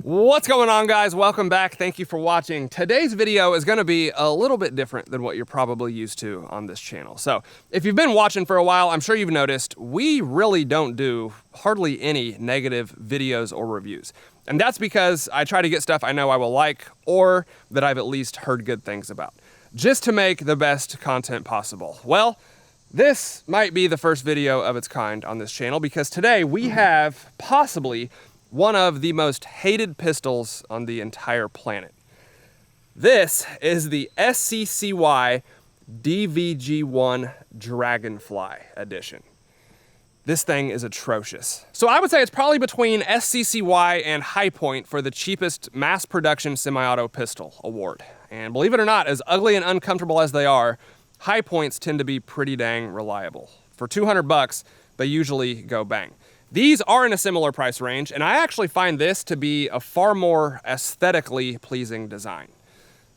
What's going on, guys? Welcome back. Thank you for watching. Today's video is going to be a little bit different than what you're probably used to on this channel. So if you've been watching for a while, I'm sure you've noticed we really don't do hardly any negative videos or reviews. And that's because I try to get stuff I know I will like or that I've at least heard good things about, just to make the best content possible. Well, this might be the first video of its kind on this channel because today we have possibly one of the most hated pistols on the entire planet. This is the SCCY DVG-1 Dragonfly edition. This thing is atrocious. So I would say it's probably between SCCY and High Point for the cheapest mass production semi-auto pistol award. And believe it or not, as ugly and uncomfortable as they are, High Points tend to be pretty dang reliable. For 200 bucks, they usually go bang. These are in a similar price range, and I actually find this to be a far more aesthetically pleasing design.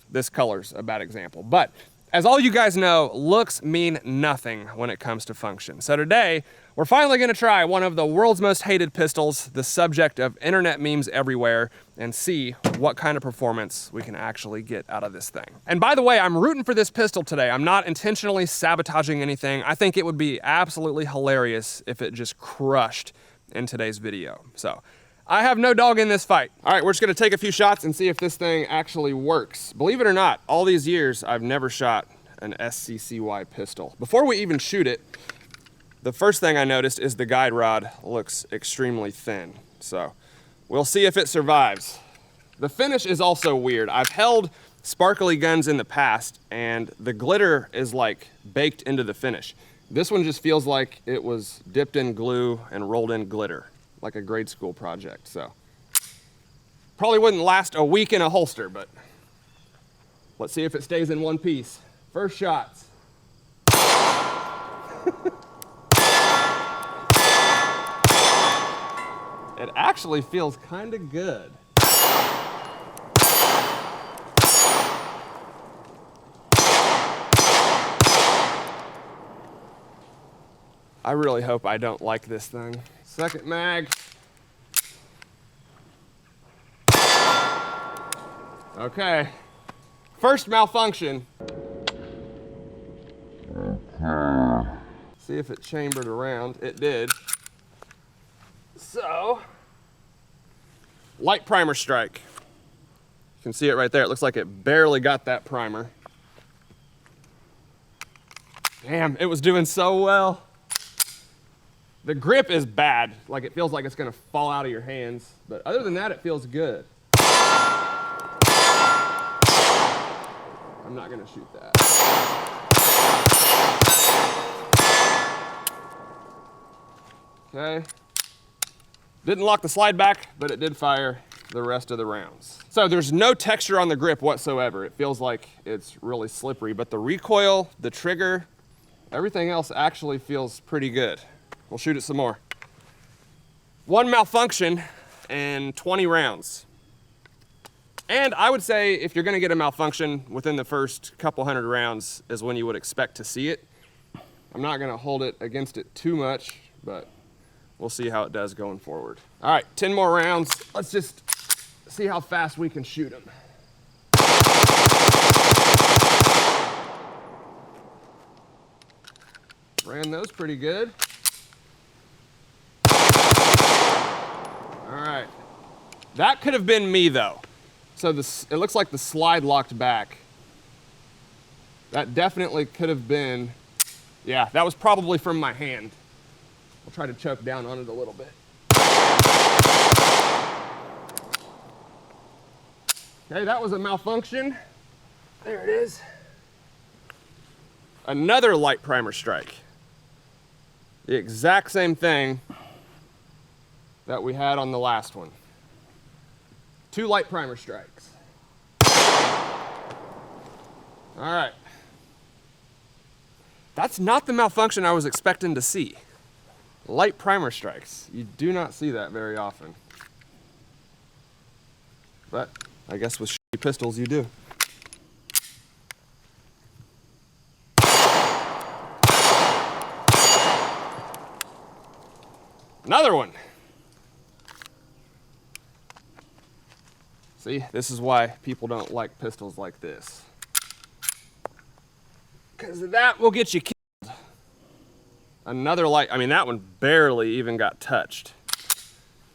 This color's a bad example, but as all you guys know, looks mean nothing when it comes to function. So today, we're finally gonna try one of the world's most hated pistols, the subject of internet memes everywhere, and see what kind of performance we can actually get out of this thing. And by the way, I'm rooting for this pistol today. I'm not intentionally sabotaging anything. I think it would be absolutely hilarious if it just crushed in today's video. So I have no dog in this fight. All right, we're just gonna take a few shots and see if this thing actually works. Believe it or not, all these years, I've never shot an SCCY pistol. Before we even shoot it, the first thing I noticed is the guide rod looks extremely thin. So we'll see if it survives. The finish is also weird. I've held sparkly guns in the past and the glitter is like baked into the finish. This one just feels like it was dipped in glue and rolled in glitter, like a grade school project. So probably wouldn't last a week in a holster, but let's see if it stays in one piece. First shots. It actually feels kind of good. I really hope I don't like this thing. Second mag. Okay. First malfunction. See if it chambered around. It did. So, light primer strike. You can see it right there. It looks like it barely got that primer. Damn, it was doing so well. The grip is bad. Like it feels like it's gonna fall out of your hands. But other than that, it feels good. I'm not gonna shoot that. Okay. Didn't lock the slide back, but it did fire the rest of the rounds. So there's no texture on the grip whatsoever. It feels like it's really slippery, but the recoil, the trigger, everything else actually feels pretty good. We'll shoot it some more. One malfunction and 20 rounds. And I would say if you're gonna get a malfunction within the first couple hundred rounds is when you would expect to see it. I'm not gonna hold it against it too much, but we'll see how it does going forward. All right, 10 more rounds. Let's just see how fast we can shoot them. Ran those pretty good. All right, that could have been me though. So it looks like the slide locked back. That definitely could have been, yeah, that was probably from my hand. I'll try to choke down on it a little bit. Okay, that was a malfunction. There it is. Another light primer strike. The exact same thing that we had on the last one. 2 light primer strikes. All right. That's not the malfunction I was expecting to see. Light primer strikes. You do not see that very often. But I guess with shitty pistols you do. Another one. See, this is why people don't like pistols like this. Because that will get you killed. Another light, I mean, that one barely even got touched.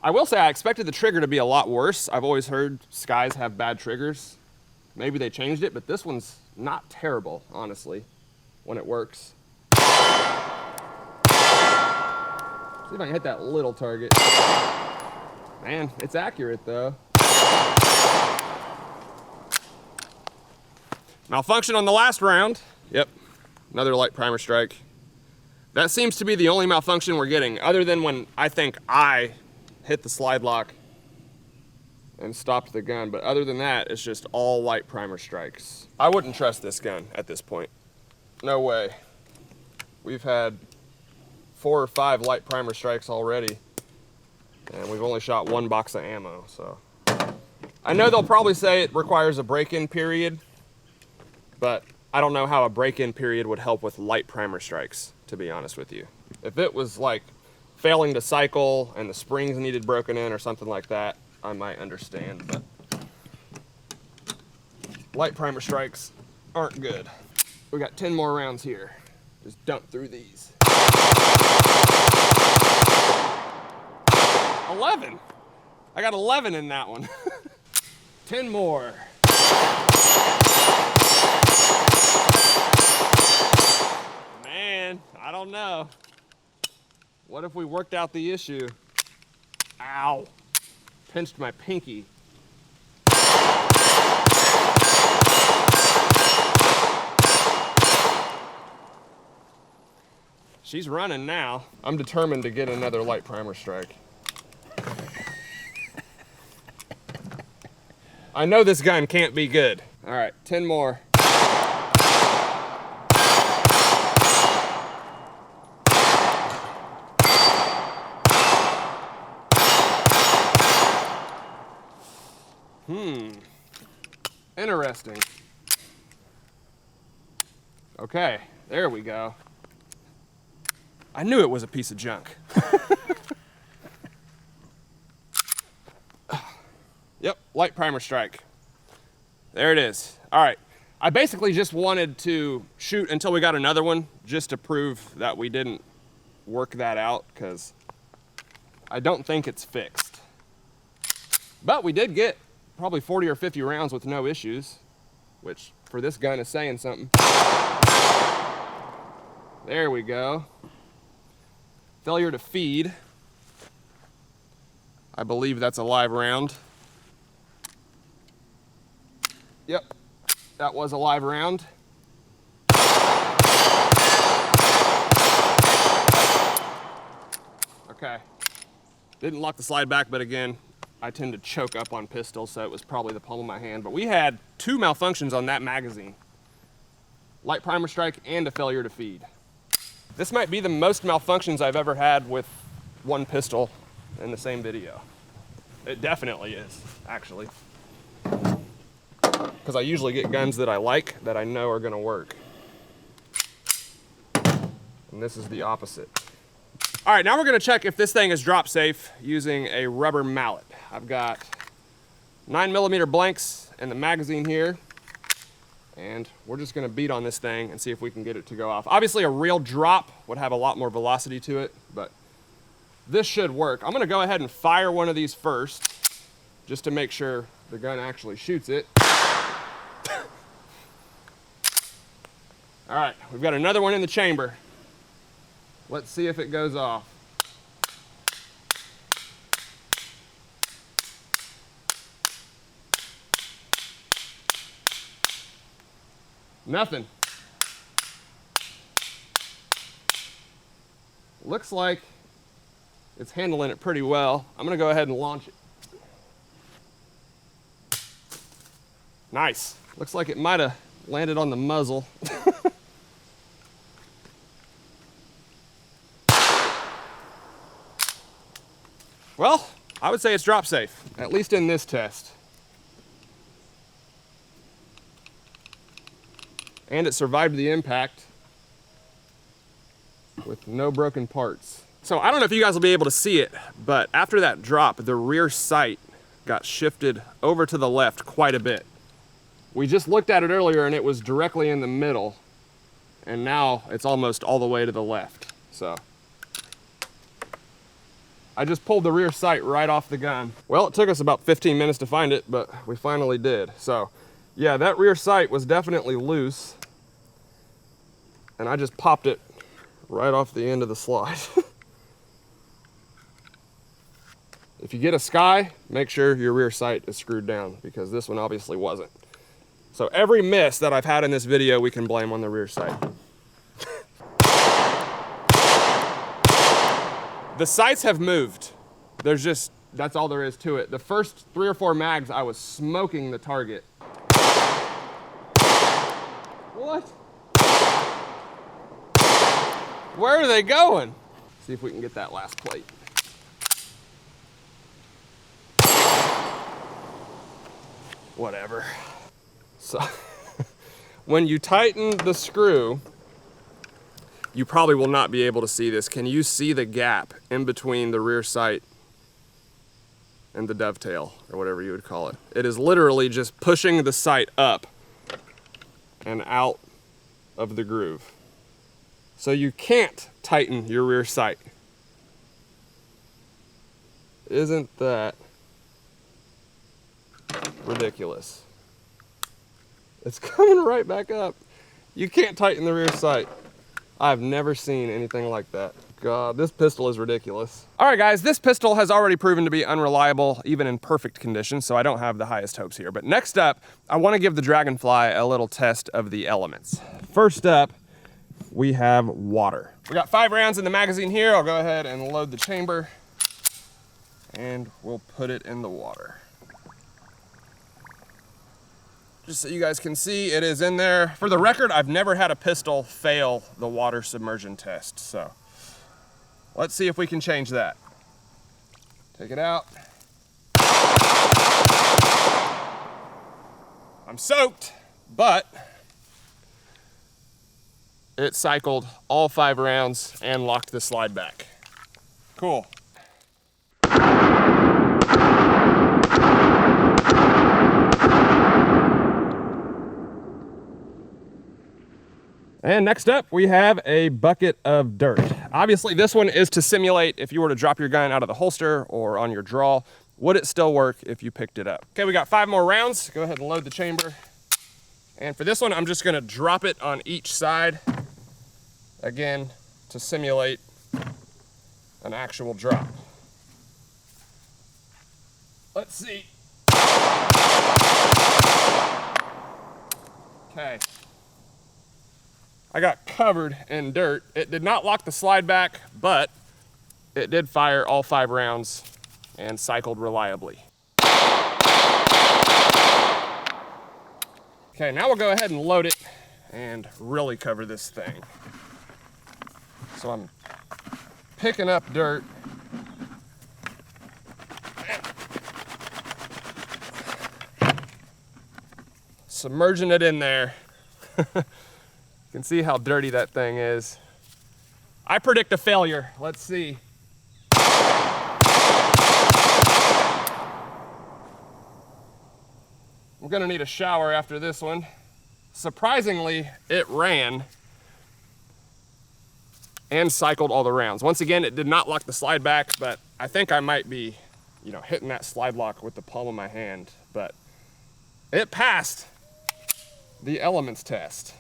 I will say I expected the trigger to be a lot worse. I've always heard SCCYs have bad triggers. Maybe they changed it, but this one's not terrible, honestly, when it works. See if I can hit that little target. Man, it's accurate though. Malfunction on the last round. Yep, another light primer strike. That seems to be the only malfunction we're getting, other than when I think I hit the slide lock and stopped the gun. But other than that, it's just all light primer strikes. I wouldn't trust this gun at this point. No way. We've had 4 or 5 light primer strikes already, and we've only shot 1 box of ammo, so. I know they'll probably say it requires a break-in period, but I don't know how a break-in period would help with light primer strikes, to be honest with you. If it was like failing to cycle and the springs needed broken in or something like that, I might understand, but light primer strikes aren't good. We got 10 more rounds here. Just dump through these. 11. I got 11 in that one. 10 more. Man, I don't know. What if we worked out the issue? Ow. Pinched my pinky. She's running now. I'm determined to get another light primer strike. I know this gun can't be good. All right, 10 more. Interesting. Okay, there we go. I knew it was a piece of junk. Yep, light primer strike. There it is. All right, I basically just wanted to shoot until we got another one just to prove that we didn't work that out, because I don't think it's fixed. But we did get probably 40 or 50 rounds with no issues, which for this gun is saying something. There we go. Failure to feed. I believe that's a live round. Yep, that was a live round. Okay, didn't lock the slide back, but again, I tend to choke up on pistols, so it was probably the palm of my hand. But we had 2 malfunctions on that magazine. Light primer strike and a failure to feed. This might be the most malfunctions I've ever had with one pistol in the same video. It definitely is, actually. Because I usually get guns that I like, that I know are gonna work. And this is the opposite. All right, now we're gonna check if this thing is drop safe using a rubber mallet. I've got 9mm blanks in the magazine here, and we're just gonna beat on this thing and see if we can get it to go off. Obviously a real drop would have a lot more velocity to it, but this should work. I'm gonna go ahead and fire one of these first, just to make sure the gun actually shoots it. All right, we've got another one in the chamber. Let's see if it goes off. Nothing. Looks like it's handling it pretty well. I'm gonna go ahead and launch it. Nice. Looks like it might have landed on the muzzle. Well, I would say it's drop safe, at least in this test. And it survived the impact with no broken parts. So I don't know if you guys will be able to see it, but after that drop, the rear sight got shifted over to the left quite a bit. We just looked at it earlier and it was directly in the middle, and now it's almost all the way to the left. So I just pulled the rear sight right off the gun. Well, it took us about 15 minutes to find it, but we finally did. So yeah, that rear sight was definitely loose, and I just popped it right off the end of the slide. If you get a SCCY, make sure your rear sight is screwed down, because this one obviously wasn't. So every miss that I've had in this video, we can blame on the rear sight. The sights have moved. That's all there is to it. The first 3 or 4 mags, I was smoking the target. What? Where are they going? See if we can get that last plate. Whatever. So when you tighten the screw, you probably will not be able to see this. Can you see the gap in between the rear sight and the dovetail, or whatever you would call it? It is literally just pushing the sight up and out of the groove. So you can't tighten your rear sight. Isn't that ridiculous? It's coming right back up. You can't tighten the rear sight. I've never seen anything like that. God, this pistol is ridiculous. All right, guys, this pistol has already proven to be unreliable, even in perfect condition, so I don't have the highest hopes here. But next up, I want to give the Dragonfly a little test of the elements. First up, we have water. We got 5 rounds in the magazine here. I'll go ahead and load the chamber, and we'll put it in the water. Just so you guys can see, it is in there. For the record, I've never had a pistol fail the water submersion test, so let's see if we can change that. Take it out. I'm soaked, but it cycled all 5 rounds and locked the slide back. Cool. And next up, we have a bucket of dirt. Obviously, this one is to simulate if you were to drop your gun out of the holster or on your draw. Would it still work if you picked it up? Okay, we got 5 more rounds. Go ahead and load the chamber. And for this one, I'm just gonna drop it on each side, again, to simulate an actual drop. Let's see. Okay. I got covered in dirt. It did not lock the slide back, but it did fire all 5 rounds and cycled reliably. Okay, now we'll go ahead and load it and really cover this thing. So I'm picking up dirt. Submerging it in there. You can see how dirty that thing is. I predict a failure. Let's see. I'm gonna need a shower after this one. Surprisingly, it ran and cycled all the rounds. Once again, it did not lock the slide back, but I think I might be, hitting that slide lock with the palm of my hand. But it passed the elements test.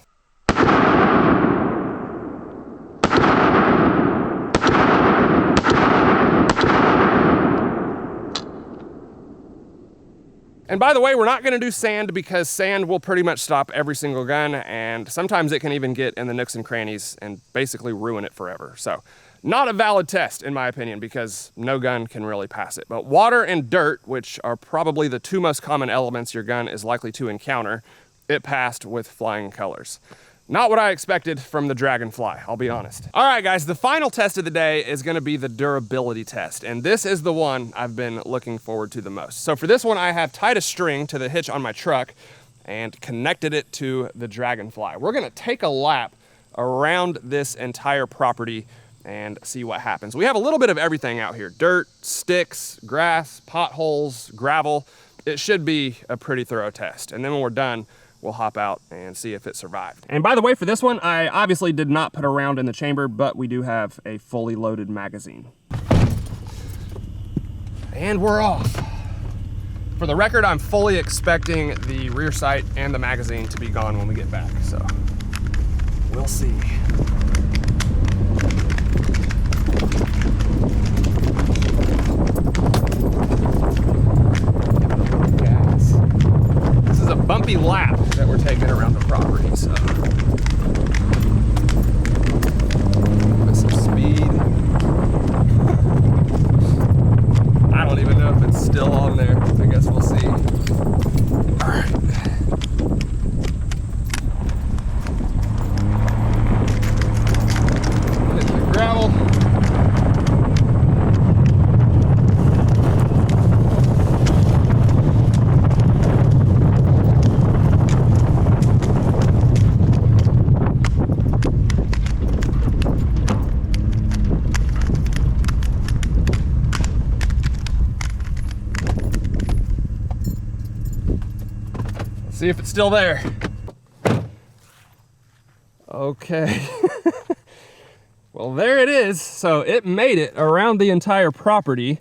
And by the way, we're not gonna do sand because sand will pretty much stop every single gun, and sometimes it can even get in the nooks and crannies and basically ruin it forever. So not a valid test in my opinion, because no gun can really pass it. But water and dirt, which are probably the 2 most common elements your gun is likely to encounter, it passed with flying colors. Not what I expected from the Dragonfly, I'll be honest. All right, guys, the final test of the day is gonna be the durability test, and this is the one I've been looking forward to the most. So for this one, I have tied a string to the hitch on my truck and connected it to the Dragonfly. We're gonna take a lap around this entire property and see what happens. We have a little bit of everything out here: dirt, sticks, grass, potholes, gravel. It should be a pretty thorough test. And then when we're done, we'll hop out and see if it survived. And by the way, for this one, I obviously did not put a round in the chamber, but we do have a fully loaded magazine. And we're off. For the record, I'm fully expecting the rear sight and the magazine to be gone when we get back, so we'll see. This is a bumpy lap that we're taking around the property, so with some speed. I don't even know if it's still on there. I guess we'll see. All right. Hitting the gravel. See if it's still there. Okay. Well, there it is. So it made it around the entire property.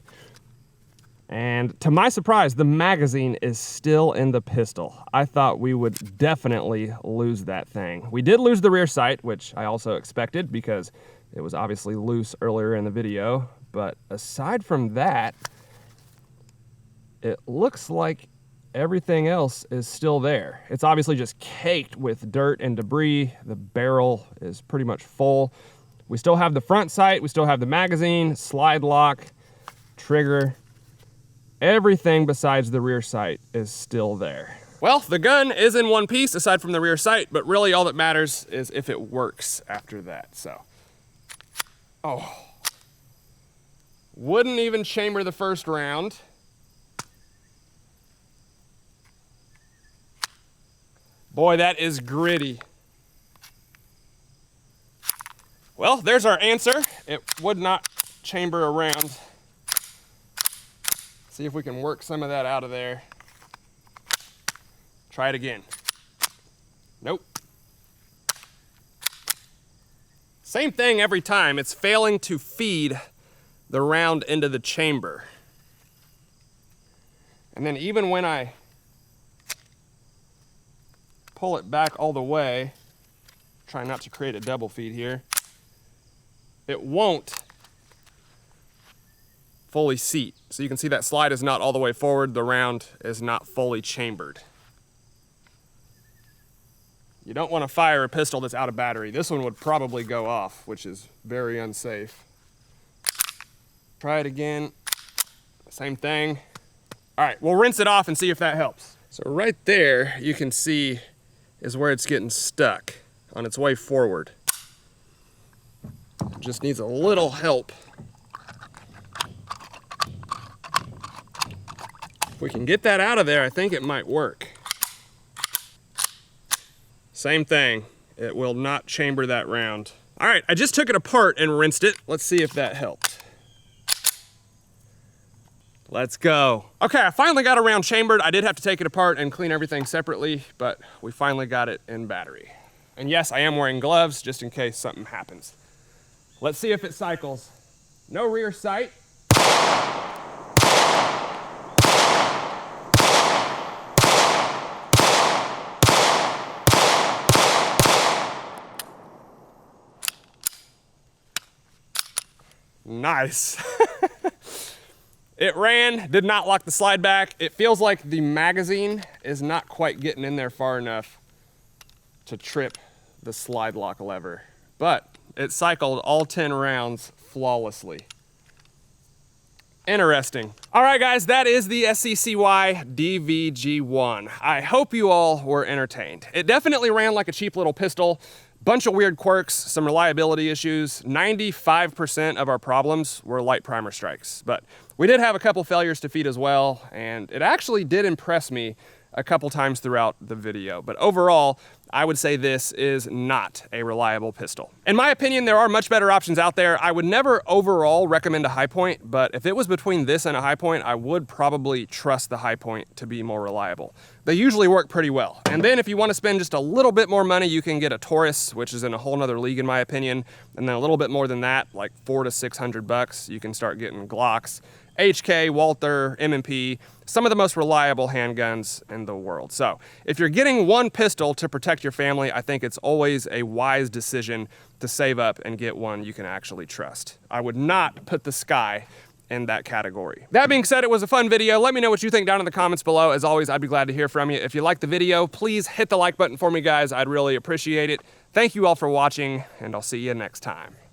And to my surprise, the magazine is still in the pistol. I thought we would definitely lose that thing. We did lose the rear sight, which I also expected because it was obviously loose earlier in the video. But aside from that, it looks like everything else is still there. It's obviously just caked with dirt and debris. The barrel is pretty much full. We still have the front sight, we still have the magazine, slide lock, trigger. Everything besides the rear sight is still there. Well, the gun is in one piece aside from the rear sight, but really all that matters is if it works after that, so. Oh. Wouldn't even chamber the first round. Boy, that is gritty. Well, there's our answer. It would not chamber around. See if we can work some of that out of there. Try it again. Nope. Same thing every time. It's failing to feed the round into the chamber. And then even when I pull it back all the way, try not to create a double feed here, it won't fully seat. So you can see that slide is not all the way forward, the round is not fully chambered. You don't want to fire a pistol that's out of battery. This one would probably go off, which is very unsafe. Try it again, same thing. All right, we'll rinse it off and see if that helps. So right there, you can see is where it's getting stuck on its way forward. It just needs a little help. If we can get that out of there, I think it might work. Same thing, it will not chamber that round. All right, I just took it apart and rinsed it. Let's see if that helped. Let's go. Okay, I finally got a round chambered. I did have to take it apart and clean everything separately, but we finally got it in battery. And yes, I am wearing gloves just in case something happens. Let's see if it cycles. No rear sight. Nice. It ran, did not lock the slide back. It feels like the magazine is not quite getting in there far enough to trip the slide lock lever, but it cycled all 10 rounds flawlessly. Interesting. All right, guys, that is the SCCY DVG-1. I hope you all were entertained. It definitely ran like a cheap little pistol. Bunch of weird quirks, some reliability issues. 95% of our problems were light primer strikes, but we did have a couple failures to feed as well, and it actually did impress me a couple times throughout the video. But overall, I would say this is not a reliable pistol. In my opinion, there are much better options out there. I would never overall recommend a Hi-Point, but if it was between this and a Hi-Point, I would probably trust the Hi-Point to be more reliable. They usually work pretty well. And then if you want to spend just a little bit more money, you can get a Taurus, which is in a whole nother league in my opinion. And then a little bit more than that, like $400 to $600, you can start getting Glocks, HK, Walther, M&P, some of the most reliable handguns in the world. So if you're getting one pistol to protect your family, I think it's always a wise decision to save up and get one you can actually trust. I would not put the Sky in that category. That being said, it was a fun video. Let me know what you think down in the comments below. As always, I'd be glad to hear from you. If you liked the video, please hit the like button for me, guys. I'd really appreciate it. Thank you all for watching, and I'll see you next time.